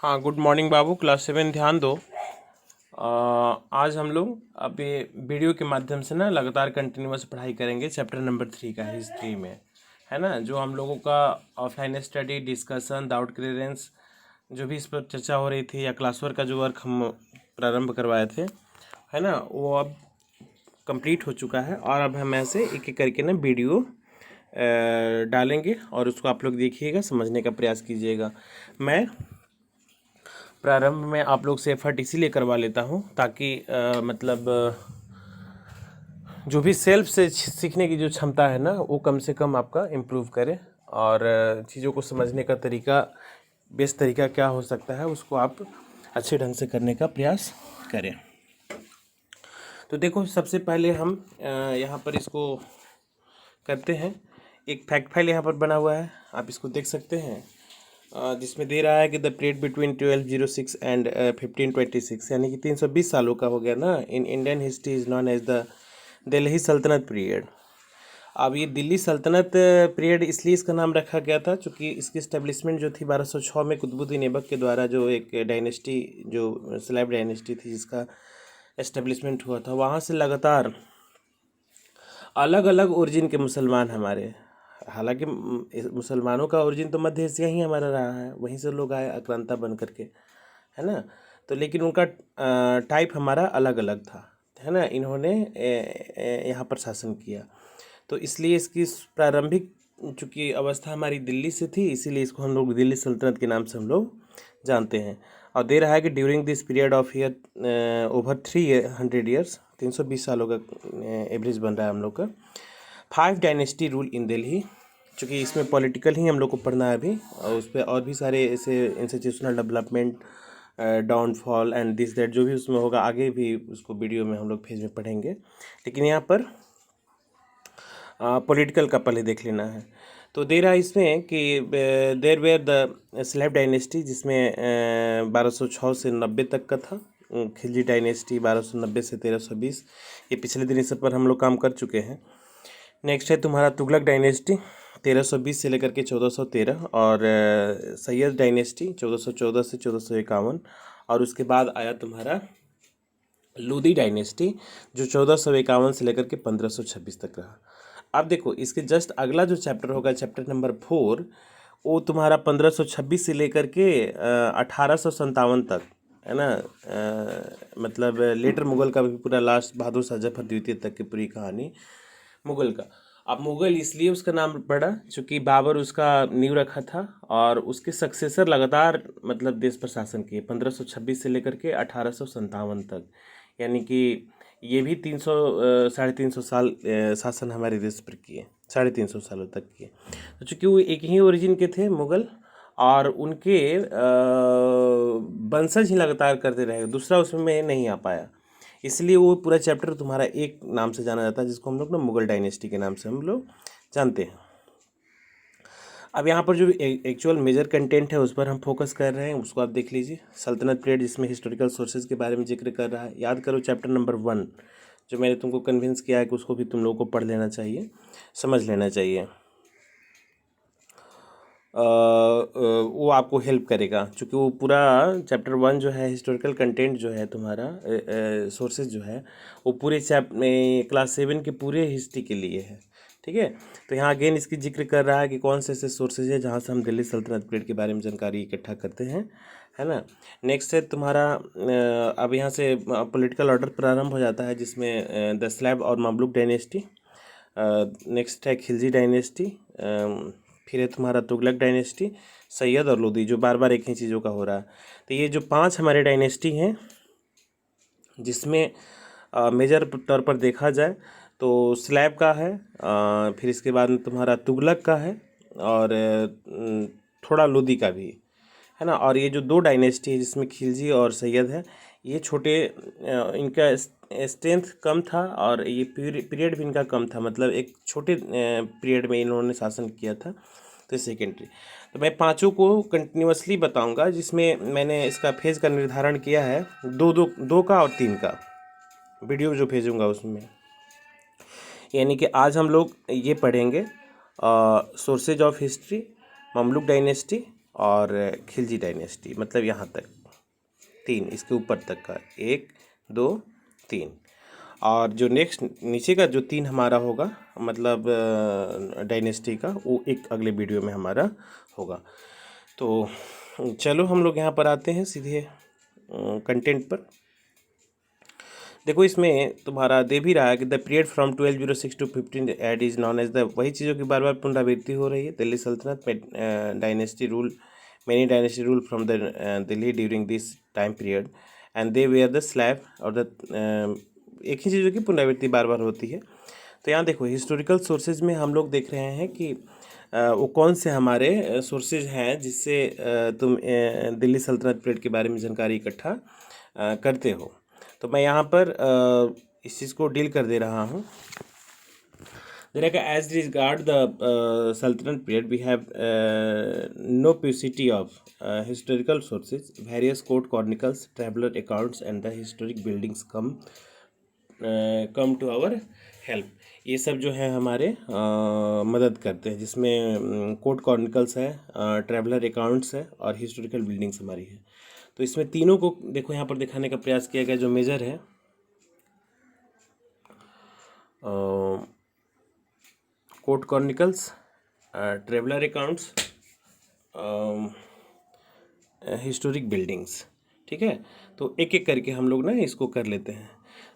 हाँ, good morning बाबू, class 7 ध्यान दो। आज हम लोग अब ये वीडियो के माध्यम से ना लगातार कंटिन्यूअस पढ़ाई करेंगे चैप्टर नंबर 3 का हिस्ट्री में, है ना। जो हम लोगों का offline study, discussion, doubt clearance जो भी इस पर चर्चा हो रही थी, या क्लास वर्क का जो वर्क हम प्रारंभ करवाए थे, है ना, वो अब कंप्लीट हो चुका है। और अब हम ऐसे एक एक करके ना वीडियो डालेंगे और उसको आप लोग देखिएगा, समझने का प्रयास कीजिएगा। मैं प्रारंभ में आप लोग से एफर्ट इसीलिए करवा लेता हूँ ताकि जो भी सेल्फ से सीखने की जो क्षमता है ना, वो कम से कम आपका इम्प्रूव करे। और चीज़ों को समझने का तरीका, बेस्ट तरीका क्या हो सकता है, उसको आप अच्छे ढंग से करने का प्रयास करें। तो देखो, सबसे पहले हम यहाँ पर इसको करते हैं। एक फैक्ट फाइल यहाँ पर बना हुआ है, आप इसको देख सकते हैं, जिसमें दे रहा है कि द पीरियड बिटवीन 1206 एंड 1526, यानी कि 320 सालों का हो गया ना, in Indian history is known as the Delhi Sultanate period. अब ये दिल्ली सल्तनत पीरियड इसलिए इसका नाम रखा गया था क्योंकि इसकी इस्टेब्लिशमेंट जो थी 1206 में कुतुबुद्दीन ऐबक के द्वारा, जो एक डायनेस्टी, जो स्लैब डायनेस्टी थी जिसका इस्टेब्लिशमेंट हुआ था, वहाँ से लगातार अलग अलग ओरिजिन के मुसलमान हमारे, हालांकि मुसलमानों का ओरिजिन तो मध्य एशिया ही हमारा रहा है, वहीं से लोग आए आक्रांता बन करके, है ना। तो लेकिन उनका टाइप हमारा अलग अलग था, है ना। इन्होंने यहाँ पर शासन किया, तो इसलिए इसकी प्रारंभिक चूँकि अवस्था हमारी दिल्ली से थी, इसीलिए इसको हम लोग दिल्ली सल्तनत के नाम से हम लोग जानते हैं। और दे रहा है कि during this period of year over 300 years, 320 सालों का एवरेज बन रहा है हम लोग का। 5 डायनेस्टी रूल इन दिल्ली, चूँकि इसमें पॉलिटिकल ही हम लोग को पढ़ना है अभी, और उस पर और भी सारे ऐसे institutional development, downfall and this that जो भी उसमें होगा, आगे भी उसको वीडियो में हम लोग फेज में पढ़ेंगे। लेकिन यहाँ पर पॉलिटिकल का पहले देख लेना है। तो दे रहा है इसमें कि देर वेयर द स्लेव डायनेस्टी, जिसमें 1206 से 90 तक का था। खिलजी डायनेस्टी 1290 से 1320, ये पिछले दिन इस सब पर हम लोग काम कर चुके हैं। नेक्स्ट है तुम्हारा तुगलक डायनेस्टी 1320 से लेकर के 1413, और सैयद डायनेस्टी 1414 से 1451, और उसके बाद आया तुम्हारा लोदी डायनेस्टी जो 1451 से लेकर के 1526 तक रहा। अब देखो, इसके जस्ट अगला जो चैप्टर होगा, चैप्टर नंबर 4, वो तुम्हारा 1526 से लेकर के 1857 तक, है ना। मतलब लेटर मुगल का भी पूरा लास्ट, बहादुर शाह जफर द्वितीय तक की पूरी कहानी मुगल का। अब मुगल इसलिए उसका नाम पड़ा क्योंकि बाबर उसका नींव रखा था, और उसके सक्सेसर लगातार मतलब देश पर शासन किए 1526 से लेकर के 1857 तक, यानी कि ये भी 300 350 साल शासन हमारे देश पर किए, 350 सालों तक किए। तो चूँकि वो एक ही ओरिजिन के थे मुगल, और उनके वंशज ही लगातार करते रहे, दूसरा उसमें नहीं आ पाया, इसलिए वो पूरा चैप्टर तुम्हारा एक नाम से जाना जाता है, जिसको हम लोग ना मुगल डायनेस्टी के नाम से हम लोग जानते हैं। अब यहाँ पर जो एक्चुअल मेजर कंटेंट है उस पर हम फोकस कर रहे हैं, उसको आप देख लीजिए। सल्तनत पीरियड, जिसमें हिस्टोरिकल सोर्सेज के बारे में जिक्र कर रहा है। याद करो चैप्टर नंबर 1 जो मैंने तुमको कन्विंस किया है कि उसको भी तुम लोगों को पढ़ लेना चाहिए, समझ लेना चाहिए। वो आपको हेल्प करेगा, क्योंकि वो पूरा चैप्टर 1 जो है, हिस्टोरिकल कंटेंट जो है तुम्हारा, सोर्सेज जो है, वो पूरे क्लास 7 के पूरे हिस्ट्री के लिए है, ठीक है। तो यहाँ अगेन इसकी जिक्र कर रहा है कि कौन से ऐसे सोर्सेज है जहाँ से हम दिल्ली सल्तनत पीरियड के बारे में जानकारी इकट्ठा करते हैं, है ना। नेक्स्ट है तुम्हारा अब यहाँ से पॉलिटिकल ऑर्डर प्रारंभ हो जाता है, जिसमें द स्लैब और ममलुक डायनेस्टी, नेक्स्ट है खिलजी डायनेस्टी, फिर है तुम्हारा तुगलक डायनेस्टी, सैयद और लोदी, जो बार बार एक ही चीज़ों का हो रहा है। तो ये जो 5 हमारे डायनेस्टी हैं, जिसमें मेजर तौर पर देखा जाए तो स्लैब का है, फिर इसके बाद में तुम्हारा तुगलक का है, और थोड़ा लोदी का भी है ना। और ये जो 2 डायनेस्टी है जिसमें खिलजी और सैयद है, ये छोटे, इनका स्ट्रेंथ कम था, और ये पीरियड भी इनका कम था, मतलब एक छोटे पीरियड में इन्होंने शासन किया था। तो सेकेंडरी, तो मैं पांचों को कंटिन्यूसली बताऊंगा, जिसमें मैंने इसका फेज का निर्धारण किया है, दो का और 3 का वीडियो जो भेजूंगा उसमें। यानी कि आज हम लोग ये पढ़ेंगे सोर्सेज ऑफ हिस्ट्री, ममलुक डायनेस्टी, और खिलजी डायनेस्टी, मतलब यहाँ तक 3, इसके ऊपर तक का 1 2 3। और जो नेक्स्ट नीचे का जो 3 हमारा होगा मतलब डायनेस्टी का, वो एक अगले वीडियो में हमारा होगा। तो चलो हम लोग यहाँ पर आते हैं सीधे कंटेंट पर। देखो इसमें तुम्हारा दे भी रहा है कि the period from 1206 to 15 AD is known as the, वही चीज़ों की बार बार पुनरावृत्ति हो रही है। दिल्ली सल्तनत में dynasty rule, many dynasty rule from the Delhi during this time period and they were the slave और द, एक ही चीज़ों की पुनरावृत्ति बार बार होती है। तो यहाँ देखो हिस्टोरिकल सोर्सेज में हम लोग देख रहे हैं कि वो कौन से हमारे सोर्सेज हैं जिससे तुम दिल्ली सल्तनत पीरियड के बारे में जानकारी इकट्ठा करते हो। तो मैं यहाँ पर इस चीज़ को डील कर दे रहा हूँ। देखा as regard the saltanat period we have no paucity of historical sources, various court chronicles, traveller accounts and the historic buildings come to our help. ये सब जो है हमारे मदद करते हैं, जिसमें कोर्ट क्रॉनिकल्स है, ट्रैवलर अकाउंट्स है और हिस्टोरिकल बिल्डिंग्स हमारी है। तो इसमें तीनों को देखो यहाँ पर दिखाने का प्रयास किया गया। जो मेजर है court chronicles, traveller accounts, historic buildings, ठीक है। तो एक एक करके हम लोग ना इसको कर लेते हैं।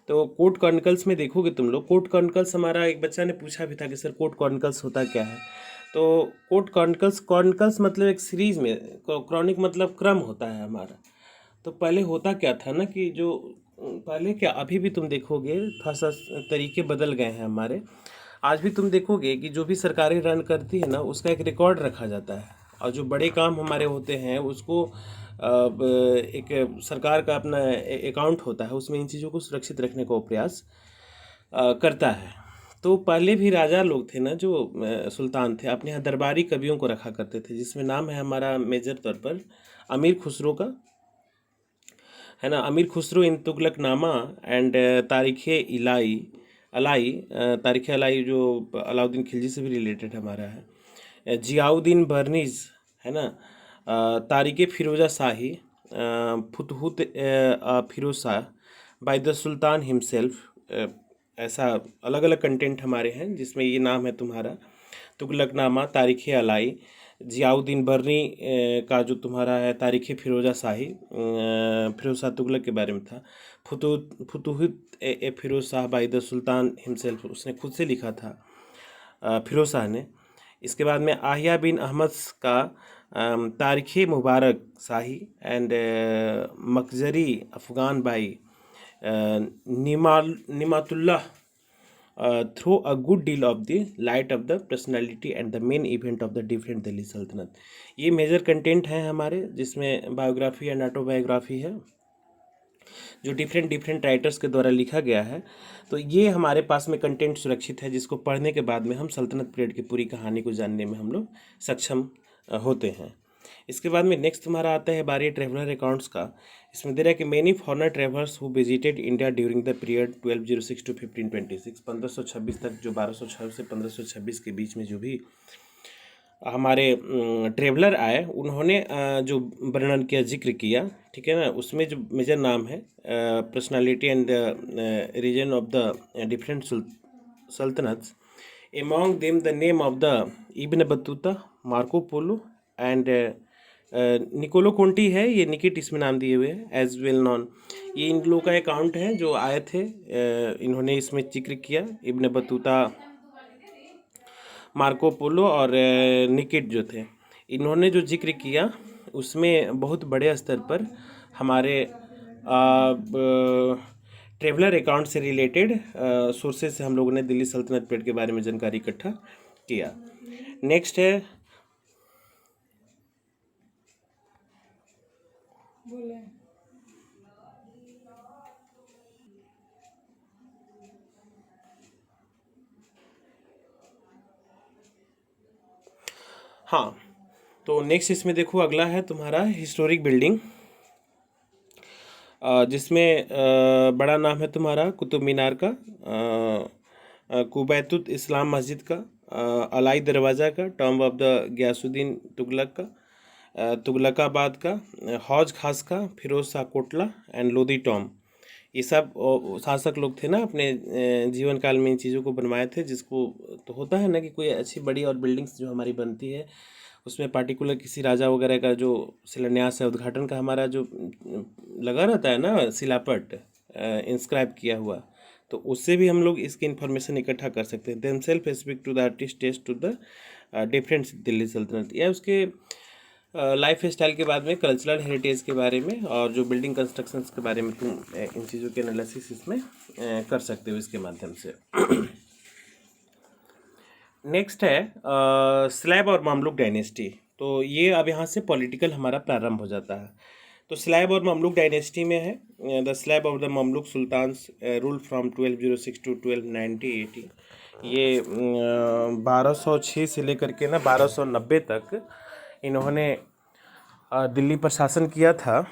तो कोर्ट क्रॉनिकल्स में देखोगे तुम लोग, कोर्ट क्रॉनिकल्स हमारा एक बच्चा ने पूछा भी था कि सर कोर्ट क्रॉनिकल्स होता क्या है। तो कोर्ट क्रॉनिकल्स, क्रॉनिकल्स मतलब एक सीरीज में, क्रॉनिक मतलब क्रम होता है हमारा। तो पहले होता क्या था ना कि जो पहले क्या, अभी भी तुम देखोगे थोड़ा सा तरीके बदल गए हैं हमारे। आज भी तुम देखोगे कि जो भी सरकारें रन करती है ना उसका एक रिकॉर्ड रखा जाता है, और जो बड़े काम हमारे होते हैं उसको एक सरकार का अपना अकाउंट होता है, उसमें इन चीज़ों को सुरक्षित रखने का प्रयास करता है। तो पहले भी राजा लोग थे ना, जो सुल्तान थे, अपने यहाँ दरबारी कवियों को रखा करते थे, जिसमें नाम है हमारा मेजर तौर पर अमीर खुसरो का, है ना। अमीर खुसरो इन तुगलकनामा एंड तारीख़ इलाई अलाई, तारीख़ अलाई जो अलाउद्दीन खिलजी से भी रिलेटेड हमारा है। जियाउद्दीन बर्नीज़, है ना। Tarikh Firoza Shahi, Futuhat Firoz Shah by the sultan himself. ऐसा अलग अलग कंटेंट हमारे हैं जिसमें ये नाम है तुम्हारा तुगलकनामा, तारीख़ अलाई, जियाउद्दीन बर्नी का जो तुम्हारा है तारीख़ फ़िरोज़ा शाही, फ़िरोज़ शाह तुगलक के बारे में था। Futuhat i Firoz Shah by the sultan himself, उसने खुद से लिखा था फ़िरोज़ शाह ने। इसके बाद में आहिया बिन अहमद का Tarikh Mubarak Shahi and Makhzari Afghan by Nimatullah throw a good deal of the light of the personality and the main event of the different Delhi saltanat. ये मेजर कंटेंट हैं हमारे, जिसमें बायोग्राफी एंड ऑटोबायोग्राफी है जो डिफरेंट राइटर्स के द्वारा लिखा गया है। तो ये हमारे पास में कंटेंट सुरक्षित है, जिसको पढ़ने के बाद में हम सल्तनत पीरियड की पूरी कहानी को जानने में हम लोग सक्षम होते हैं। इसके बाद में नेक्स्ट हमारा आता है बारी ट्रैवलर अकाउंट्स का। इसमें दे रहा है कि many foreigner travellers who visited India during the period 1206 to 1526, 1526 तक, जो 1206 से 1526 के बीच में जो भी हमारे ट्रेवलर आए, उन्होंने जो वर्णन किया, जिक्र किया, ठीक है ना। उसमें जो मेजर नाम है personality and reason of the different saltanats, among them the name of the Ibn Battuta, Marco Polo and Niccolo Conti है, ये निकिट इसमें नाम दिए हुए हैं एज वेल नॉन। ये इन लोगों का अकाउंट है जो आए थे, इन्होंने इसमें जिक्र किया। इब्न बतूता, मार्को पोलो और निकिट जो थे, इन्होंने जो जिक्र किया उसमें बहुत बड़े स्तर पर हमारे ट्रेवलर अकाउंट से रिलेटेड सोर्सेज से हम लोगों ने दिल्ली सल्तनत पीरियड के बारे में जानकारी इकट्ठा किया। नेक्स्ट है हाँ, तो नेक्स्ट इसमें देखो अगला है तुम्हारा हिस्टोरिक बिल्डिंग, जिसमें बड़ा नाम है तुम्हारा कुतुब मीनार का, कुबैतुत इस्लाम मस्जिद का, अलाई दरवाज़ा का, tomb of the Ghiyasuddin Tughlaq का, तुगलकाबाद का, हौज खास का, फिरोज शाह कोटला एंड लोधी टॉम, ये सब शासक लोग थे ना, अपने जीवन काल में इन चीज़ों को बनवाए थे। जिसको तो होता है ना कि कोई अच्छी बड़ी और बिल्डिंग्स जो हमारी बनती है उसमें पार्टिकुलर किसी राजा वगैरह का जो शिलान्यास है, उद्घाटन का हमारा जो लगा रहता है ना शिलापट इंस्क्राइब किया हुआ, तो उससे भी हम लोग इसकी इन्फॉर्मेशन इकट्ठा कर सकते हैं। Them self speak to the artist taste to the different Delhi Sultanate, या उसके लाइफ स्टाइल के बाद में कल्चरल हेरिटेज के बारे में और जो बिल्डिंग कंस्ट्रक्शंस के बारे में तुम इन चीज़ों के एनालिसिस इसमें कर सकते हो इसके माध्यम से। नेक्स्ट है स्लैब और मामलुक डायनेस्टी। तो ये अब यहाँ से पॉलिटिकल हमारा प्रारंभ हो जाता है। तो स्लैब और मामलुक डायनेस्टी में है the slave of the Mamluk sultans rule from 1206 to 1290 ये 1206 से लेकर के ना 1290 तक इन्होंने दिल्ली पर शासन किया था,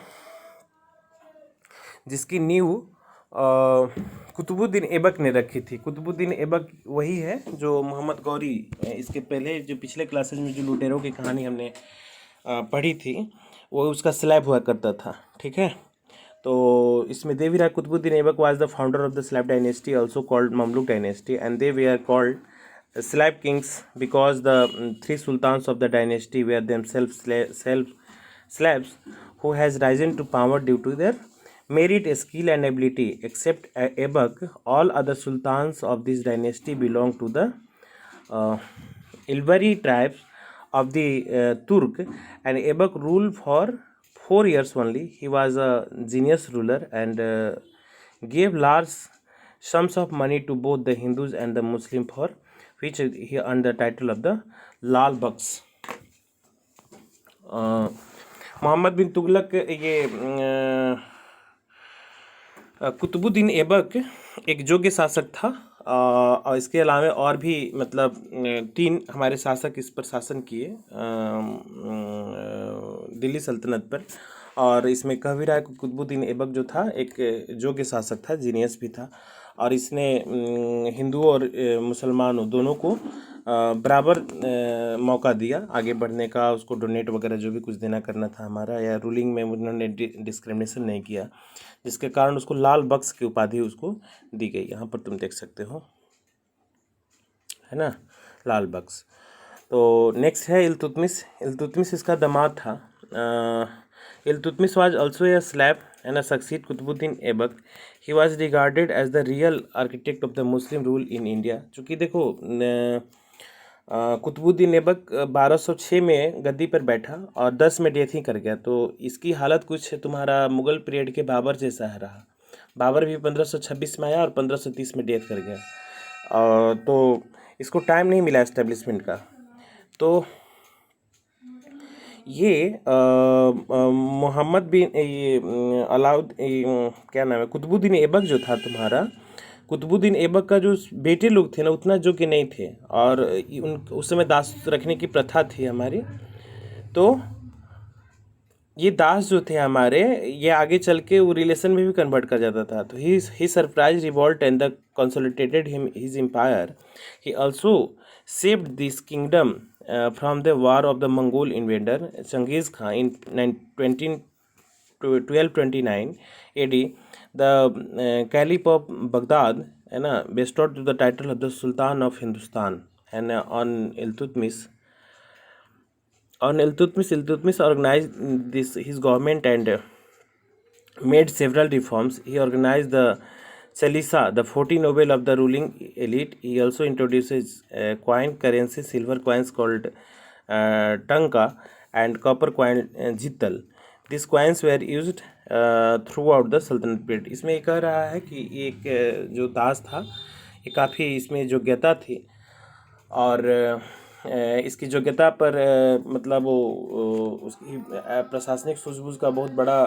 जिसकी नींव कुतुबुद्दीन ऐबक ने रखी थी। कुतुबुद्दीन ऐबक वही है जो मोहम्मद गौरी, इसके पहले जो पिछले क्लासेज में जो लुटेरों की कहानी हमने पढ़ी थी वो उसका स्लैब हुआ करता था, ठीक है। तो इसमें देवी राय Qutubuddin Aibak was the founder of the slab dynasty also called Mamluk dynasty and they we are called slab kings because the three sultans of the dynasty were themselves slabs who has risen to power due to their merit, skill and ability. Except Aibak, all other sultans of this dynasty belong to the Ilbari tribes of the Turk, and Aibak ruled for 4 years only. He was a genius ruler and gave large sums of money to both the Hindus and the Muslim, for which he earned the title of the लाल बख्श। मोहम्मद बिन तुगलक ये कुतुबुद्दीन ऐबक एक योग्य शासक था, और इसके अलावा और भी मतलब 3 हमारे शासक इस पर शासन किए दिल्ली सल्तनत पर। और इसमें कह भी रहा है कि कुतुबुद्दीन ऐबक जो था एक योग्य शासक था, जीनियस भी था, और इसने हिंदू और मुसलमानों दोनों को बराबर मौका दिया आगे बढ़ने का। उसको डोनेट वगैरह जो भी कुछ देना करना था हमारा, या रूलिंग में उन्होंने डिस्क्रिमिनेशन नहीं किया, जिसके कारण उसको लाल बख्श की उपाधि उसको दी गई। यहाँ पर तुम देख सकते हो, है ना, लाल बख्श। तो नेक्स्ट है इल्तुतमिश। इल्तुतमिश इसका दामाद था। Iltutmish was also a slab and a succeed Qutbuddin Aibak. He was regarded as the real architect of the Muslim rule in India. चूँकि देखो कुतुबुद्दीन ऐबक 1206 में गद्दी पर बैठा और 10 में डेथ ही कर गया। तो इसकी हालत कुछ तुम्हारा मुग़ल पीरियड के बाबर जैसा है रहा। बाबर भी 1526 में आया और 1530 में डेथ कर गया, तो इसको टाइम नहीं मिला एस्टेब्लिशमेंट का। तो ये मोहम्मद बिन क्या नाम है, कुतुबुद्दीन ऐबक जो था तुम्हारा, कुतुबुद्दीन ऐबक का जो बेटे लोग थे ना उतना जो कि नहीं थे, और उस समय दास रखने की प्रथा थी हमारी। तो ये दास जो थे हमारे, ये आगे चल के वो रिलेशन में भी कन्वर्ट कर जाता था। तो he surprise revolt and the consolidated him his empire. He also saved this kingdom from the war of the Mongol invader Genghis Khan in 1229 AD. The Caliph of Baghdad bestowed the title of the Sultan of Hindustan, and on Iltutmish, Iltutmish organized his government and made several reforms. He organized the Chalisa, the 40 noble of the ruling elite. He also introduces coin currency, silver coins called Tanka and copper coin Jittal. These coins were used throughout the Sultanate period. इसमें ये कह रहा है कि एक जो दास था ये काफ़ी इसमें योग्यता थी, और इसकी योग्यता पर मतलब वो उसकी प्रशासनिक सूझबूझ का बहुत बड़ा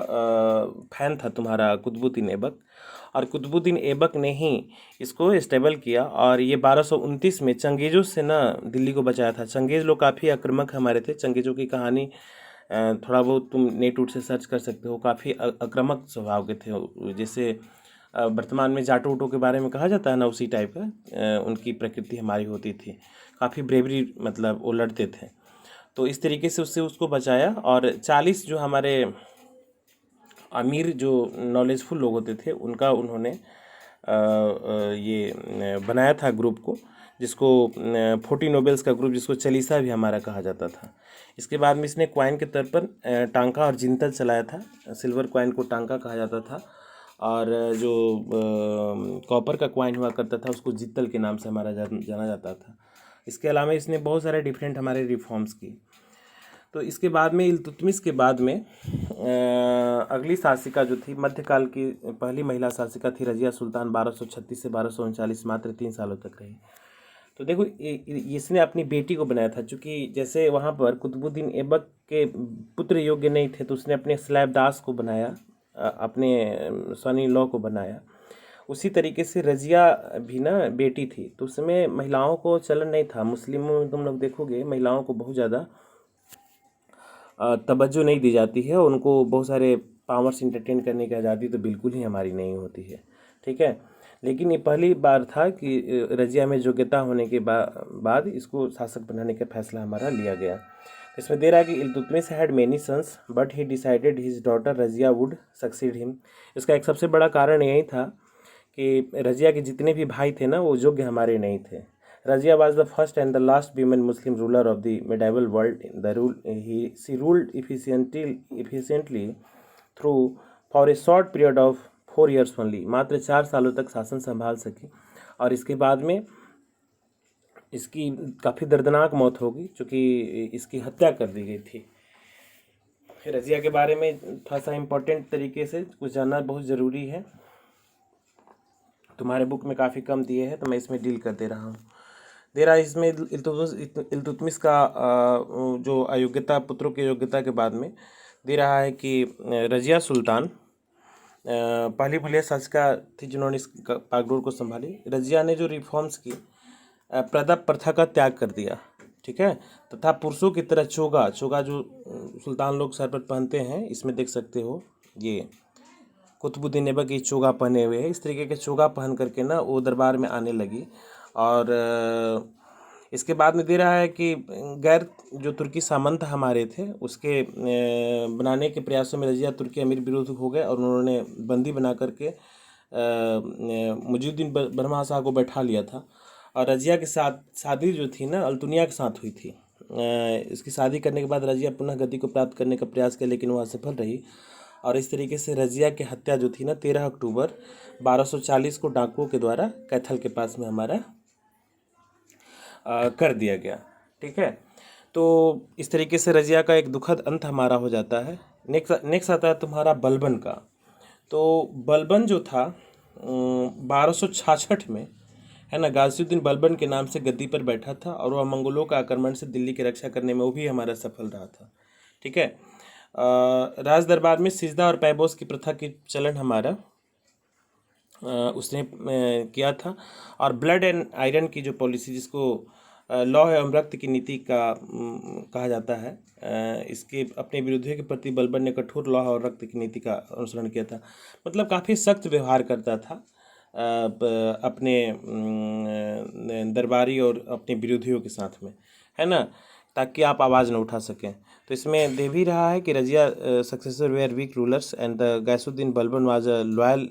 फैन था तुम्हारा कुतुबुद्दीन ऐबक। और कुतुबुद्दीन ऐबक ने ही इसको स्टेबल किया, और ये 1229 में चंगेज़ों से ना दिल्ली को बचाया था। चंगेज़ लोग काफ़ी आक्रामक हमारे थे। चंगेज़ों की कहानी थोड़ा बहुत तुम नेट उट से सर्च कर सकते हो, काफ़ी आक्रामक स्वभाव के थे। जैसे वर्तमान में जाटो उटो के बारे में कहा जाता है ना, उसी टाइप का उनकी प्रकृति हमारी होती थी। काफ़ी ब्रेवरी मतलब वो लड़ते थे। तो इस तरीके से उससे उसको बचाया। और 40 जो हमारे अमीर जो नॉलेजफुल लोग होते थे उनका उन्होंने ये बनाया था ग्रुप को, जिसको 40 नोबेल्स का ग्रुप, जिसको चालीसा भी हमारा कहा जाता था। इसके बाद में इसने क्वाइन के तौर पर टांका और जिंतल चलाया था। सिल्वर क्वाइन को टांका कहा जाता था, और जो कॉपर का क्वाइन हुआ करता था उसको जित्तल के नाम से हमारा जाना जाता था। इसके अलावा इसने बहुत सारे डिफरेंट हमारे रिफॉर्म्स की। तो इसके बाद में इल्तुतमिश के बाद में अगली शासिका जो थी, मध्यकाल की पहली महिला शासिका थी रजिया सुल्तान, 1236 से 1239, मात्र 3 सालों तक रही। तो देखो इसने अपनी बेटी को बनाया था, क्योंकि जैसे वहाँ पर कुतुबुद्दीन ऐबक के पुत्र योग्य नहीं थे तो उसने अपने स्लैब दास को बनाया, अपने सन इन लॉ को बनाया। उसी तरीके से रजिया भी ना बेटी थी, तो उसमें महिलाओं को चलन नहीं था। मुस्लिमों में तुम लोग देखोगे महिलाओं को बहुत ज़्यादा तवज्जो नहीं दी जाती है, उनको बहुत सारे पावर्स इंटरटेन करने की आज़ादी तो बिल्कुल ही हमारी नहीं होती है, ठीक है। लेकिन ये पहली बार था कि रजिया में योग्यता होने के बाद इसको शासक बनाने का फैसला हमारा लिया गया। इसमें दे रहा है कि Iltutmish had many sons but he decided his daughter Razia would succeed him. इसका एक सबसे बड़ा कारण यही था कि रजिया के जितने भी भाई थे ना वो योग्य हमारे नहीं थे। Razia was the first and the last women Muslim ruler of the medieval world. She ruled efficiently through for a short period of 4 years only. मात्र 4 सालों तक शासन संभाल सकी, और इसके बाद में इसकी काफ़ी दर्दनाक मौत होगी, क्योंकि इसकी हत्या कर दी गई थी। रजिया के बारे में थोड़ा सा इम्पोर्टेंट तरीके से कुछ जानना बहुत ज़रूरी है। तुम्हारे बुक में काफ़ी कम दिए हैं तो मैं इसमें डील कर दे रहा हूँ। दे रहा है इसमें इल्तुतमिश का जो अयोग्यता, पुत्रों की योग्यता के बाद में दे रहा है कि रजिया सुल्तान पहली महिला शासिका थी जिन्होंने इस बागडोर को संभाली। रजिया ने जो रिफॉर्म्स की, प्रदा प्रथा का त्याग कर दिया, ठीक है, तथा पुरुषों की तरह चोगा जो सुल्तान लोग सर पर पहनते हैं, इसमें देख सकते हो ये कुतुबुद्दीन ऐबक ये चोगा पहने हुए हैं। इस तरीके के चोगा पहन करके ना वो दरबार में आने लगी। और इसके बाद में दे रहा है कि गैर जो तुर्की सामंत हमारे थे उसके बनाने के प्रयासों में रजिया तुर्की अमीर विरोध हो गए, और उन्होंने बंदी बना करके मुजीबुद्दीन बर्मा शाह को बैठा लिया था। और रजिया के साथ शादी जो थी ना अल्तुनिया के साथ हुई थी। इसकी शादी करने के बाद रजिया पुनः गति को प्राप्त करने का प्रयास किया, लेकिन वह असफल रही। और इस तरीके से रजिया की हत्या जो थी ना 13 अक्टूबर 1240 को डाकुओं के द्वारा कैथल के पास में हमारा कर दिया गया, ठीक है। तो इस तरीके से रजिया का एक दुखद अंत हमारा हो जाता है। नेक्स्ट आता है तुम्हारा बलबन का। तो बलबन जो था 1266 में, है ना, गाजिउद्दीन बलबन के नाम से गद्दी पर बैठा था, और वह मंगोलों का आक्रमण से दिल्ली की रक्षा करने में वो भी हमारा सफल रहा था, ठीक है। राज दरबार में सिजदा और पैबोस की प्रथा की चलन हमारा उसने किया था। और ब्लड एंड आयरन की जो पॉलिसी, जिसको लौ एवं रक्त की नीति का कहा जाता है, इसके अपने विरोधियों के प्रति बलबन ने कठोर लौ और रक्त की नीति का अनुसरण किया था। मतलब काफ़ी सख्त व्यवहार करता था अपने दरबारी और अपने विरोधियों के साथ में, है ना, ताकि आप आवाज़ न उठा सकें। तो इसमें दे भी रहा है कि Razia successor were weak rulers and the Ghiyasuddin Balban was a loyal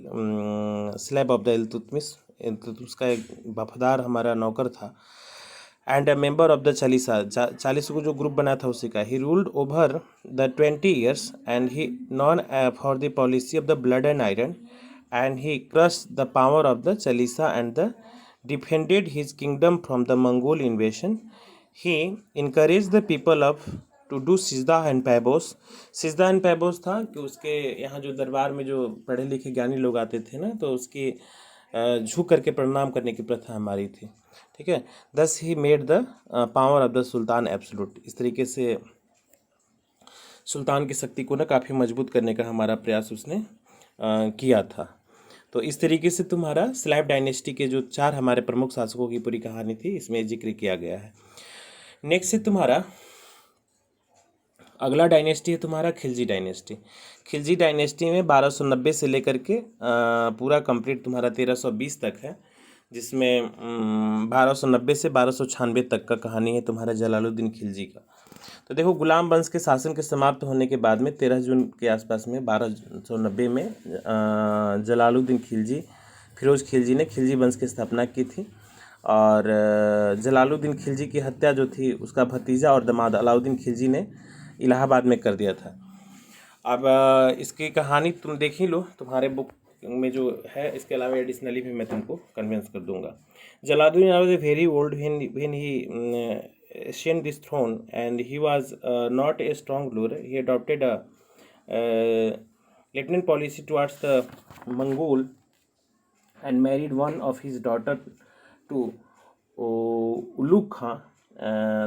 slave of the Iltutmish का एक वफादार हमारा नौकर था, and a member of the Chalisa, 40 को जो ग्रुप बना था उसी का। He ruled over the 20 years and he known for the policy of the blood and iron, and he crush the power of the Chalisa and the defended his kingdom from the Mongol invasion. He encourage the people of to do sijda and paibos. Sijda and paibos था कि उसके यहाँ जो दरबार में जो पढ़े लिखे ज्ञानी लोग आते थे ना, तो उसकी झुक करके प्रणाम करने की प्रथा हमारी थी, ठीक है। दस he made the power of the sultan absolute. इस तरीके से सुल्तान की शक्ति को ना काफ़ी मजबूत करने का हमारा प्रयास उसने किया था। तो इस तरीके से तुम्हारा स्लैब डायनेस्टी के जो 4 हमारे प्रमुख शासकों की पूरी कहानी थी, इसमें जिक्र किया गया है। नेक्स्ट है तुम्हारा अगला डायनेस्टी है तुम्हारा खिलजी डायनेस्टी। खिलजी डायनेस्टी में 1290 से लेकर के पूरा कंप्लीट तुम्हारा 1320 तक है, जिसमें 1290 से 1296 तक का कहानी है तुम्हारा जलालुद्दीन खिलजी का। तो देखो, गुलाम वंश के शासन के समाप्त होने के बाद में 13 जून के आसपास में 1290 में जलालुद्दीन खिलजी, फिरोज खिलजी ने खिलजी वंश की स्थापना की थी। और जलालुद्दीन खिलजी की हत्या जो थी उसका भतीजा और दामाद अलाउद्दीन खिलजी ने इलाहाबाद में कर दिया था। अब इसकी कहानी तुम देख ही लो, तुम्हारे बुक में जो है। इसके अलावा एडिशनली भी मैं तुमको कन्विंस कर दूंगा। Jalaluddin was very old when he ascended this throne, and he was not a strong ruler. He adopted a lieutenant policy towards the Mongol and married one of his daughter to Ulugh Khan,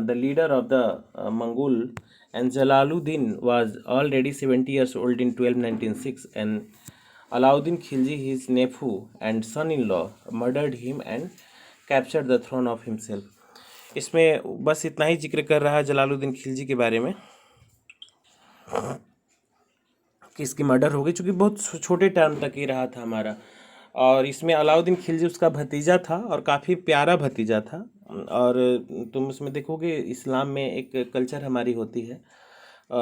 the leader of the Mongol. And Jalaluddin was already 70 years old in 1296, and Alauddin Khilji, his nephew and son-in-law, murdered him and captured the throne of himself. इसमें बस इतना ही जिक्र कर रहा है जलालुद्दीन खिलजी के बारे में कि इसकी मर्डर हो गई, चूँकि बहुत छोटे टाइम तक ही रहा था हमारा। और इसमें अलाउद्दीन खिलजी उसका भतीजा था और काफ़ी प्यारा भतीजा था। और तुम उसमें देखोगे इस्लाम में एक कल्चर हमारी होती है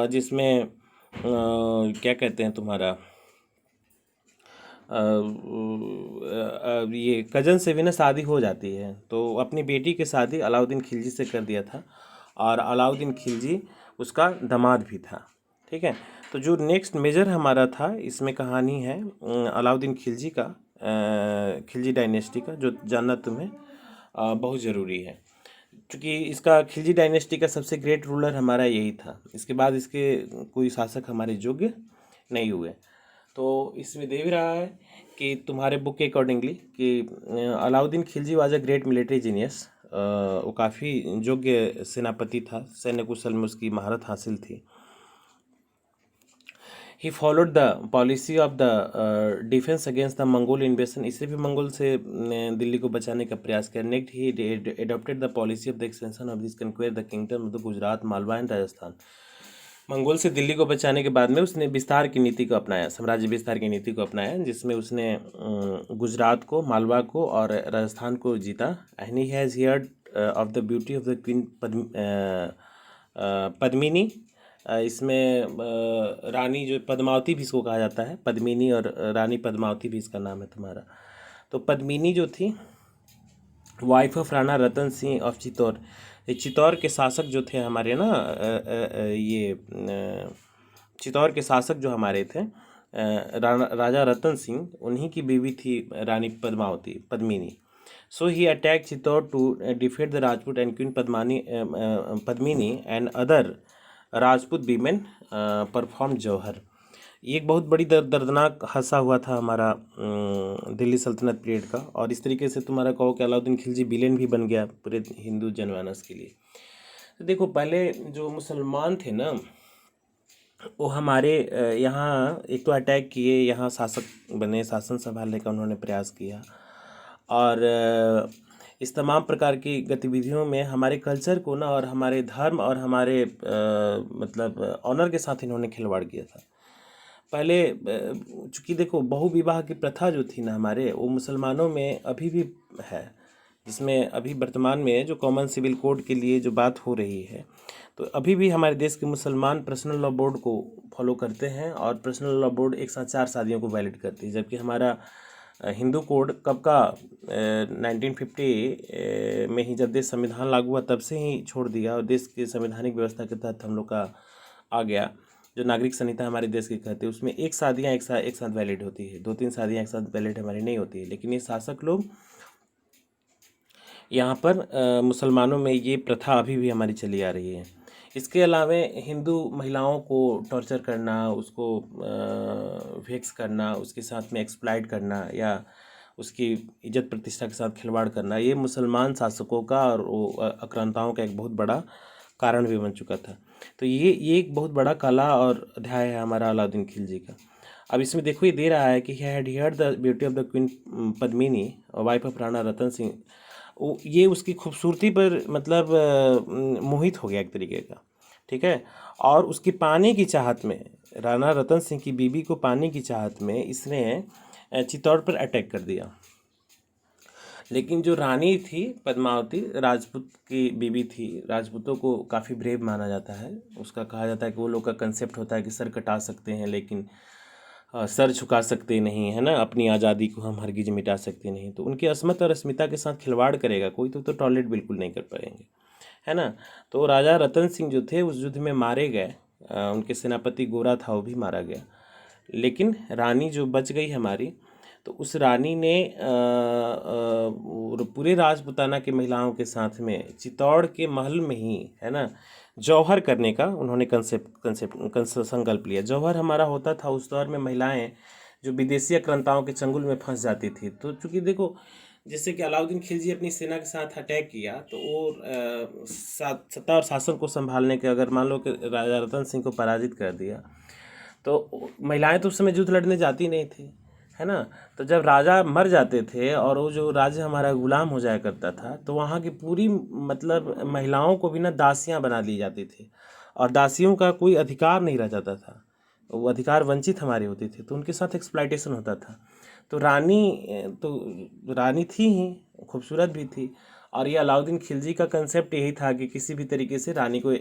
जिसमें क्या कहते हैं तुम्हारा ये कजन से भी ना शादी हो जाती है। तो अपनी बेटी की शादी अलाउद्दीन खिलजी से कर दिया था और अलाउद्दीन खिलजी उसका दामाद भी था। ठीक है, तो जो नेक्स्ट मेजर हमारा था इसमें कहानी है अलाउद्दीन खिलजी का, खिलजी डायनेस्टी का, जो जानना तुम्हें बहुत ज़रूरी है, क्योंकि इसका खिलजी डायनेस्टी का सबसे ग्रेट रूलर हमारा यही था। इसके बाद इसके कोई शासक हमारे योग्य नहीं हुए। तो इसमें दे भी रहा है कि तुम्हारे बुक के अकॉर्डिंगली कि Alauddin Khilji was a great military genius. वो काफ़ी योग्य सेनापति था, सैन्य कुशल में उसकी महारत हासिल थी। He followed the policy of the defence against the Mongol इन्वेशन। इसे भी मंगोल से दिल्ली को बचाने का प्रयास किया। Next he adopted the policy of the expansion of this कन्क्वेयर the kingdom of the Gujarat, Malwa and Rajasthan. Mongol से दिल्ली को बचाने के बाद में उसने विस्तार की नीति को अपनाया, साम्राज्य विस्तार की नीति को अपनाया, जिसमें उसने गुजरात को, मालवा को और राजस्थान को जीता। And he has heard of the beauty of the queen Padmini. इसमें रानी जो पद्मावती भी इसको कहा जाता है, पद्मिनी और रानी पद्मावती भी इसका नाम है तुम्हारा। तो पद्मिनी जो थी wife of Rana Ratan Singh of Chittor. Chittor के शासक जो थे हमारे ना, चित्तौर के शासक जो हमारे थे राजा रतन सिंह, उन्हीं की बीवी थी Rani Padmavati, Padmini. So he attack Chittor to defeat the Rajput and queen Padmini and other Rajput women perform jauhar. ये एक बहुत बड़ी दर्दनाक हादसा हुआ था हमारा दिल्ली सल्तनत पीरियड का। और इस तरीके से तुम्हारा कहो कि अलाउद्दीन खिलजी विलेन भी बन गया पूरे हिंदू जनमानस के लिए। तो देखो, पहले जो मुसलमान थे ना, वो हमारे यहाँ एक तो अटैक किए, यहाँ शासक बने, शासन संभालने का उन्होंने प्रयास किया। और इस तमाम प्रकार की गतिविधियों में हमारे कल्चर को ना, और हमारे धर्म और हमारे मतलब ऑनर के साथ इन्होंने खिलवाड़ किया था। पहले चूँकि देखो, बहुविवाह की प्रथा जो थी ना हमारे, वो मुसलमानों में अभी भी है, जिसमें अभी वर्तमान में जो कॉमन सिविल कोड के लिए जो बात हो रही है, तो अभी भी हमारे देश के मुसलमान पर्सनल लॉ बोर्ड को फॉलो करते हैं और पर्सनल लॉ बोर्ड एक साथ 4 शादियों को वैलिड करती है। जबकि हमारा हिंदू कोड कब का 1950 में ही, जब देश संविधान लागू हुआ तब से ही छोड़ दिया, और देश की संवैधानिक व्यवस्था के तहत हम लोग का आ गया जो नागरिक संहिता हमारे देश की कहते हैं। उसमें एक शादियाँ एक साथ वैलिड होती है, 2-3 शादियाँ एक साथ वैलिड हमारी नहीं होती है। लेकिन ये शासक लोग यहाँ पर मुसलमानों में ये प्रथा अभी भी हमारी चली आ रही है। इसके अलावा हिंदू महिलाओं को टॉर्चर करना, उसको वेक्स करना, उसके साथ में एक्सप्लॉइट करना या उसकी इज्जत प्रतिष्ठा के साथ खिलवाड़ करना, ये मुसलमान शासकों का और आक्रांताओं का एक बहुत बड़ा कारण भी बन चुका था। तो ये एक बहुत बड़ा कला और अध्याय है हमारा अलाउद्दीन खिलजी का। अब इसमें देखो, ये दे रहा है कि had heard the beauty of the queen Padmini, wife of Rana Ratan Singh. ये उसकी खूबसूरती पर मतलब मोहित हो गया एक तरीके का, ठीक है। और उसकी पाने की चाहत में, राणा रतन सिंह की बीवी को पाने की चाहत में इसने चित्तौड़ पर अटैक कर दिया। लेकिन जो रानी थी पद्मावती, राजपूत की बीवी थी, राजपूतों को काफ़ी ब्रेव माना जाता है। उसका कहा जाता है कि वो लोग का कंसेप्ट होता है कि सर कटा सकते हैं लेकिन सर झुका सकते नहीं, है ना, अपनी आज़ादी को हम हरगिज मिटा सकते नहीं। तो उनकी अस्मत और अस्मिता के साथ खिलवाड़ करेगा कोई तो टॉलरेट बिल्कुल नहीं कर पाएंगे, है ना। तो राजा रतन सिंह जो थे उस युद्ध में मारे गए, उनके सेनापति गोरा था वो भी मारा गया, लेकिन रानी जो बच गई हमारी, तो उस रानी ने पूरे राजपूताना की महिलाओं के साथ में चित्तौड़ के महल में ही, है ना, जौहर करने का उन्होंने संकल्प लिया। जौहर हमारा होता था उस दौर में, महिलाएं जो विदेशी आक्रांताओं के चंगुल में फंस जाती थी। तो चूंकि देखो, जैसे कि अलाउद्दीन खिलजी अपनी सेना के साथ अटैक किया, तो वो सत्ता और शासन को संभालने के, अगर मान लो कि राजा रतन सिंह को पराजित कर दिया, तो महिलाएं तो उस समय युद्ध लड़ने जाती नहीं थी, है ना। तो जब राजा मर जाते थे और वो जो राज्य हमारा गुलाम हो जाया करता था, तो वहाँ की पूरी मतलब महिलाओं को भी ना दासियाँ बना दी जाती थी, और दासियों का कोई अधिकार नहीं रह जाता था, वो अधिकार वंचित हमारी होती थी, तो उनके साथ एक्सप्लॉयटेशन होता था। तो रानी थी ही, खूबसूरत भी थी, और ये अलाउद्दीन खिलजी का कंसेप्ट यही था कि किसी भी तरीके से रानी को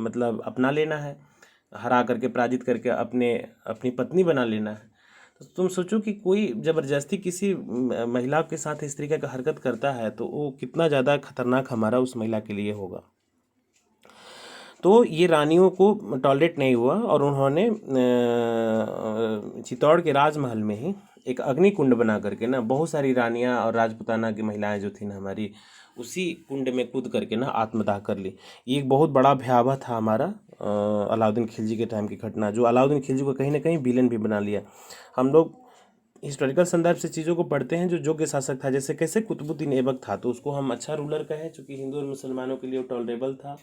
मतलब अपना लेना है, हरा करके पराजित करके अपनी पत्नी बना लेना है। तो तुम सोचो कि कोई ज़बरदस्ती किसी महिला के साथ इस तरीके का हरकत करता है तो वो कितना ज़्यादा खतरनाक हमारा उस महिला के लिए होगा। तो ये रानियों को टॉलरेट नहीं हुआ, और उन्होंने चित्तौड़ के राजमहल में ही एक अग्नि कुंड बना करके ना बहुत सारी रानियां और राजपुताना की महिलाएं जो थी ना हमारी, उसी कुंड में कूद करके ना आत्मदाह कर ली। ये एक बहुत बड़ा भयावह था हमारा अलाउद्दीन खिलजी के टाइम की घटना, जो अलाउद्दीन खिलजी को कहीं ना कहीं विलेन भी बना लिया। हम लोग हिस्टोरिकल संदर्भ से चीज़ों को पढ़ते हैं, जो योग्य शासक था, जैसे कैसे कुतुबुद्दीन ऐबक था, तो उसको हम अच्छा रूलर कहें, चूँकि हिंदू और मुसलमानों के लिए वो टॉलरेबल था,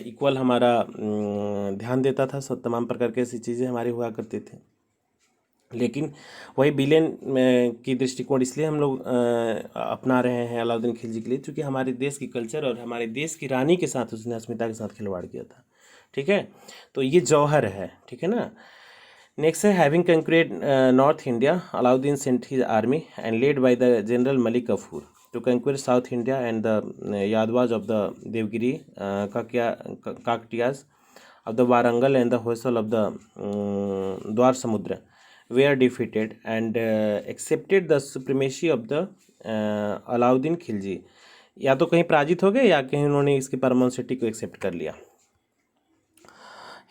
इक्वल हमारा ध्यान देता था, सब तमाम प्रकार की ऐसी चीज़ें हमारी हुआ करती थी। लेकिन वही विलेन की दृष्टिकोण इसलिए हम लोग अपना रहे हैं अलाउद्दीन खिलजी के लिए, क्योंकि हमारे देश की कल्चर और हमारे देश की रानी के साथ उसने अस्मिता के साथ खिलवाड़ किया था। ठीक है, तो ये जौहर है, ठीक है ना। नेक्स्ट है, having concrete north India, Alauddin sent his army and led by the general Malik Kafur to conquer South India and the Yadwas of the Devgiri, Kaktiyas of the Warangal and the Hoysal of the Dwar Samudra were defeated and accepted the supremacy of the Alauddin Khilji. या तो कहीं पराजित हो गए या कहीं उन्होंने इसकी परमानेंसिटी को एक्सेप्ट कर लिया।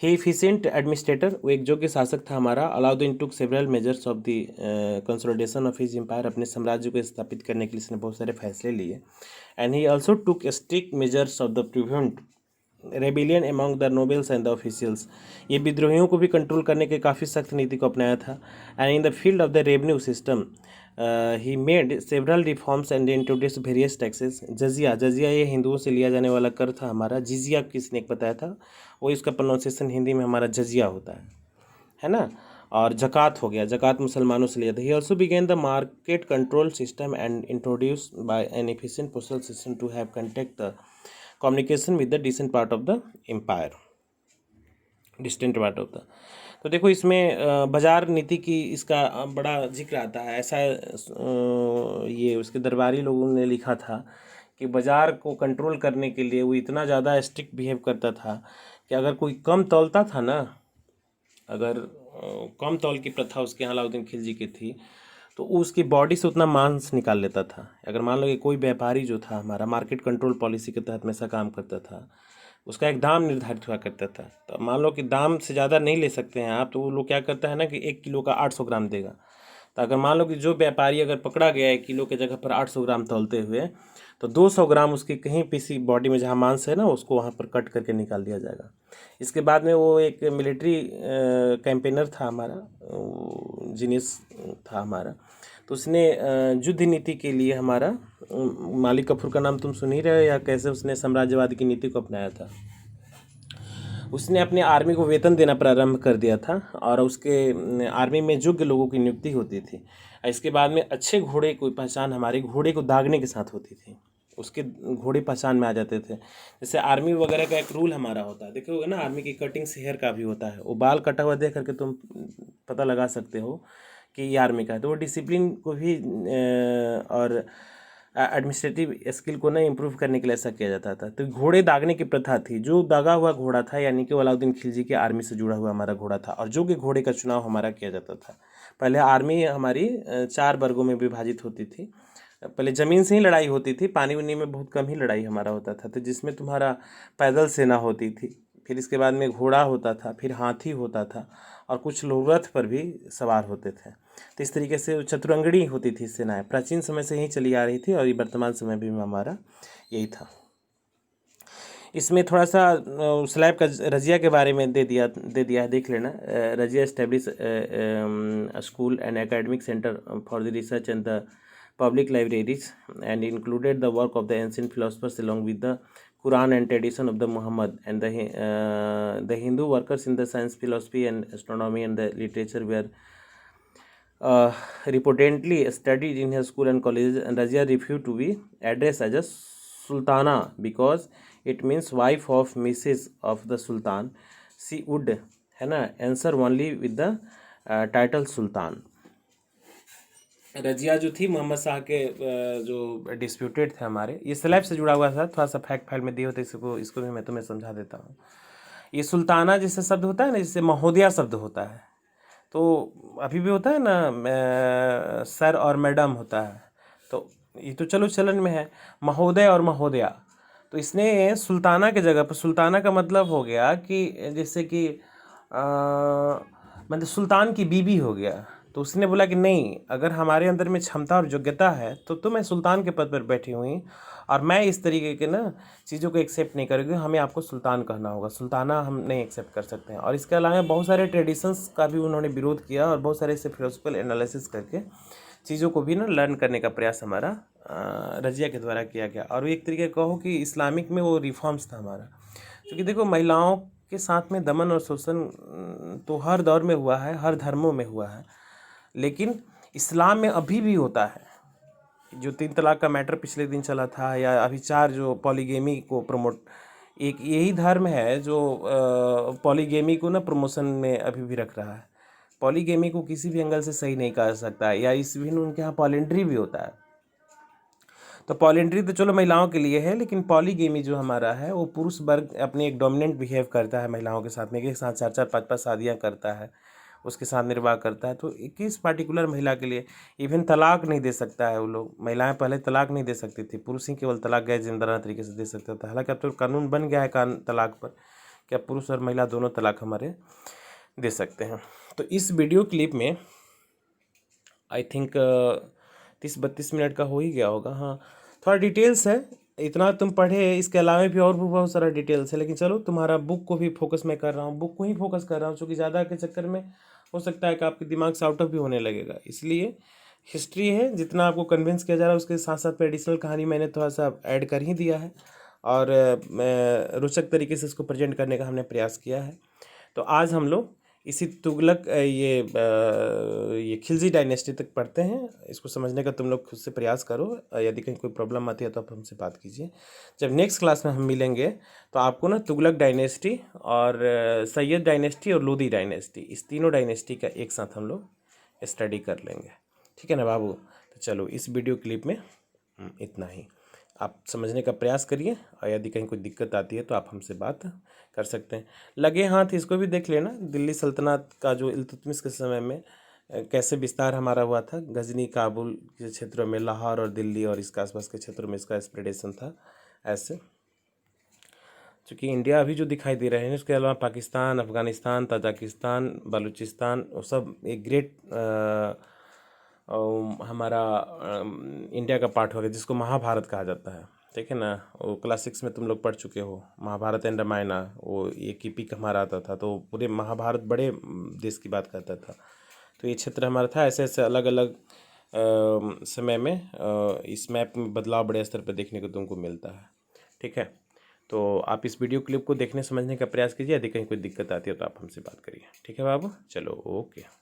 ही एफिशिएंट एडमिनिस्ट्रेटर, वो एक योग्य शासक था हमारा। Alauddin took several measures of the consolidation of his empire, अपने साम्राज्य को स्थापित करने के लिए इसने बहुत सारे फैसले लिए। And he also took strict measures of the prevent rebellion among the nobles and the officials, ये विद्रोहियों को भी कंट्रोल करने के काफ़ी सख्त नीति को अपनाया था। And in the field of the revenue system he made several reforms and introduce various taxes. जजिया ये हिंदुओं से लिया जाने वाला कर था हमारा, जिजिया किसने बताया था, वो इसका प्रोनाउंसिएशन हिंदी में हमारा जजिया होता है ना। और जक़ात हो गया, जक़ात मुसलमानों से लिया था। He also begin the market control system and introduce by an efficient postal system to have contact the communication with the decent part of the empire, distant part of the. तो देखो इसमें बाजार नीति की इसका बड़ा जिक्र आता है। ऐसा ये उसके दरबारी लोगों ने लिखा था कि बाज़ार को कंट्रोल करने के लिए वो इतना ज़्यादा स्ट्रिक्ट बिहेव करता था कि अगर कोई कम तौलता था ना, अगर कम तौल की प्रथा उसके यहाँ अलाउद्दीन खिलजी की थी, तो उसकी बॉडी से उतना मांस निकाल लेता था। अगर मान लो कि कोई व्यापारी जो था हमारा मार्केट कंट्रोल पॉलिसी के तहत में ऐसा काम करता था, उसका एक दाम निर्धारित हुआ करता था। तो मान लो कि दाम से ज़्यादा नहीं ले सकते हैं आप, तो वो लोग क्या करता है ना कि 1 किलो का 800 ग्राम देगा। तो अगर मान लो कि जो व्यापारी अगर पकड़ा गया 1 किलो के जगह पर 800 ग्राम तौलते हुए, तो 200 ग्राम उसकी कहीं पीसी बॉडी में जहाँ मांस है ना, उसको वहाँ पर कट करके निकाल दिया जाएगा। इसके बाद में वो एक मिलिट्री कैंपेनर था हमारा, जीनियस था हमारा, तो उसने युद्ध नीति के लिए हमारा मालिक कफूर का नाम तुम सुन ही रहे हो, या कैसे उसने साम्राज्यवाद की नीति को अपनाया था। उसने अपने आर्मी को वेतन देना प्रारंभ कर दिया था, और उसके आर्मी में योग्य लोगों की नियुक्ति होती थी। इसके बाद में अच्छे घोड़े की पहचान हमारे घोड़े को दागने के साथ होती थी, उसके घोड़े पहचान में आ जाते थे। जैसे आर्मी वगैरह का एक रूल हमारा होता है, देखोगे ना, आर्मी की कटिंग हेयर का भी होता है। वो बाल कटा हुआ देख करके तुम पता लगा सकते हो कि ये आर्मी का है, तो वो डिसिप्लिन को भी और एडमिनिस्ट्रेटिव स्किल को ना इम्प्रूव करने के लिए ऐसा किया जाता था। तो घोड़े दागने की प्रथा थी। जो दागा हुआ घोड़ा था यानी कि अलाउद्दीन खिलजी की आर्मी से जुड़ा हुआ हमारा घोड़ा था, और जो कि घोड़े का चुनाव हमारा किया जाता था। पहले आर्मी हमारी 4 वर्गों में विभाजित होती थी। पहले ज़मीन से ही लड़ाई होती थी, पानी उनी में बहुत कम ही लड़ाई हमारा होता था। तो जिसमें तुम्हारा पैदल सेना होती थी, फिर इसके बाद में घोड़ा होता था, फिर हाथी होता था, और कुछ लोग रथ पर भी सवार होते थे। तो इस तरीके से चतुरंगड़ी होती थी सेनाएं, प्राचीन समय से ही चली आ रही थी, और ये वर्तमान समय भी में हमारा यही था। इसमें थोड़ा सा स्लैब का रजिया के बारे में दे दिया है, देख लेना। Razia establish school and academic centre for the research and the public libraries, and included the work of the ancient philosophers along with the Quran and tradition of the Muhammad, and the Hindu workers in the science, philosophy and astronomy and the literature were reportedly studied in her school and colleges. And Razia refused to be addressed as a sultana because it means wife of Mrs. of the Sultan. She would है ना answer only with the title Sultan. Razia जो थी मोहम्मद शाह के जो disputed थे हमारे, ये slab से जुड़ा हुआ था। थोड़ा सा फैक्ट फाइल में दिए होते, इसको भी मैं तुम्हें समझा देता हूँ। ये सुल्ताना जैसे शब्द होता है ना, जिससे महोदया शब्द होता है, तो अभी भी होता है ना सर और मैडम होता है, तो ये तो चलो चलन में है महोदय और महोदया। तो इसने सुल्ताना के जगह पर, सुल्ताना का मतलब हो गया कि जैसे कि मतलब सुल्तान की बीबी हो गया। तो उसने बोला कि नहीं, अगर हमारे अंदर में क्षमता और योग्यता है तो मैं सुल्तान के पद पर बैठी हुई, और मैं इस तरीके के ना चीज़ों को एक्सेप्ट नहीं करूँगी, हमें आपको सुल्तान कहना होगा, सुल्ताना हम नहीं एक्सेप्ट कर सकते हैं। और इसके अलावा बहुत सारे ट्रेडिशंस का भी उन्होंने विरोध किया, और बहुत सारे ऐसे फिलोसफिकल एनालिसिस करके चीज़ों को भी ना लर्न करने का प्रयास हमारा रजिया के द्वारा किया गया। और एक तरीके कहो कि इस्लामिक में वो रिफॉर्म्स था हमारा, क्योंकि देखो महिलाओं के साथ में दमन और शोषण तो हर दौर में हुआ है, हर धर्मों में हुआ है, लेकिन इस्लाम में अभी भी होता है। जो 3 तलाक का मैटर पिछले दिन चला था, या अभी 4 जो पॉलीगेमी को प्रमोट, एक यही धर्म है जो पॉलीगेमी को ना प्रमोशन में अभी भी रख रहा है। पॉलीगेमी को किसी भी एंगल से सही नहीं कहा सकता है, या इस भी उनके यहाँ पॉलिंड्री भी होता है। तो पॉलिंड्री तो चलो महिलाओं के लिए है, लेकिन पॉलीगेमी जो हमारा है वो पुरुष वर्ग अपने एक डोमिनेंट बिहेव करता है महिलाओं के साथ में, एक साथ 4-4 5-5 शादियाँ करता है, उसके साथ निर्वाह करता है। तो किस पार्टिकुलर महिला के लिए इवन तलाक नहीं दे सकता है वो लोग। महिलाएं पहले तलाक नहीं दे सकती थी, पुरुष ही केवल तलाक गैर जिम्मेदाराना तरीके से दे सकता था। हालांकि अब तो कानून बन गया है तलाक पर, क्या पुरुष और महिला दोनों तलाक हमारे दे सकते हैं। तो इस वीडियो क्लिप में आई थिंक 30-32 मिनट का हो ही गया होगा। हाँ, थोड़ा डिटेल्स है, इतना तुम पढ़े, इसके अलावा भी और भी बहुत सारा डिटेल्स है, लेकिन चलो तुम्हारा बुक को भी फोकस मैं कर रहा हूँ, बुक को ही फोकस कर रहा हूँ, क्योंकि ज़्यादा के चक्कर में हो सकता है कि आपके दिमाग से आउट ऑफ भी होने लगेगा। इसलिए हिस्ट्री है, जितना आपको कन्विंस किया जा रहा है उसके साथ साथ एडिशनल कहानी मैंने थोड़ा सा ऐड कर ही दिया है, और रोचक तरीके से इसको प्रेजेंट करने का हमने प्रयास किया है। तो आज हम लोग इसी तुगलक ये खिलजी डायनेस्टी तक पढ़ते हैं। इसको समझने का तुम लोग खुद से प्रयास करो, यदि कहीं कोई प्रॉब्लम आती है तो आप हमसे बात कीजिए। जब नेक्स्ट क्लास में हम मिलेंगे तो आपको ना तुगलक डायनेस्टी और सैयद डायनेस्टी और लोदी डायनेस्टी, इस तीनों डायनेस्टी का एक साथ हम लोग स्टडी कर लेंगे। ठीक है ना बाबू? तो चलो इस वीडियो क्लिप में इतना ही, आप समझने का प्रयास करिए, और यदि कहीं कोई दिक्कत आती है तो आप हमसे बात कर सकते हैं। लगे हाथ इसको भी देख लेना, दिल्ली सल्तनत का जो इल्तुतमिश के समय में कैसे विस्तार हमारा हुआ था, गजनी, काबुल के क्षेत्रों में, लाहौर और दिल्ली और इसके आसपास के क्षेत्रों में इसका स्प्रेडेशन था। ऐसे चूँकि इंडिया अभी जो दिखाई दे रहे हैं, उसके अलावा पाकिस्तान, अफ़गानिस्तान, ताजिकिस्तान, बलूचिस्तान, वो सब एक ग्रेट हमारा इंडिया का पार्ट हो गया, जिसको महाभारत कहा जाता है। ठीक है ना? वो क्लास 6 में तुम लोग पढ़ चुके हो, महाभारत एंड रामायणा, वो एक एपिक हमारा आता था, तो पूरे महाभारत बड़े देश की बात करता था। तो ये क्षेत्र हमारा था। ऐसे ऐसे अलग अलग समय में इस मैप में बदलाव बड़े स्तर पर देखने को तुमको मिलता है। ठीक है, तो आप इस वीडियो क्लिप को देखने समझने का प्रयास कीजिए। यदि कहीं कोई दिक्कत आती है तो आप हमसे बात करिए। ठीक है बाबू? चलो ओके।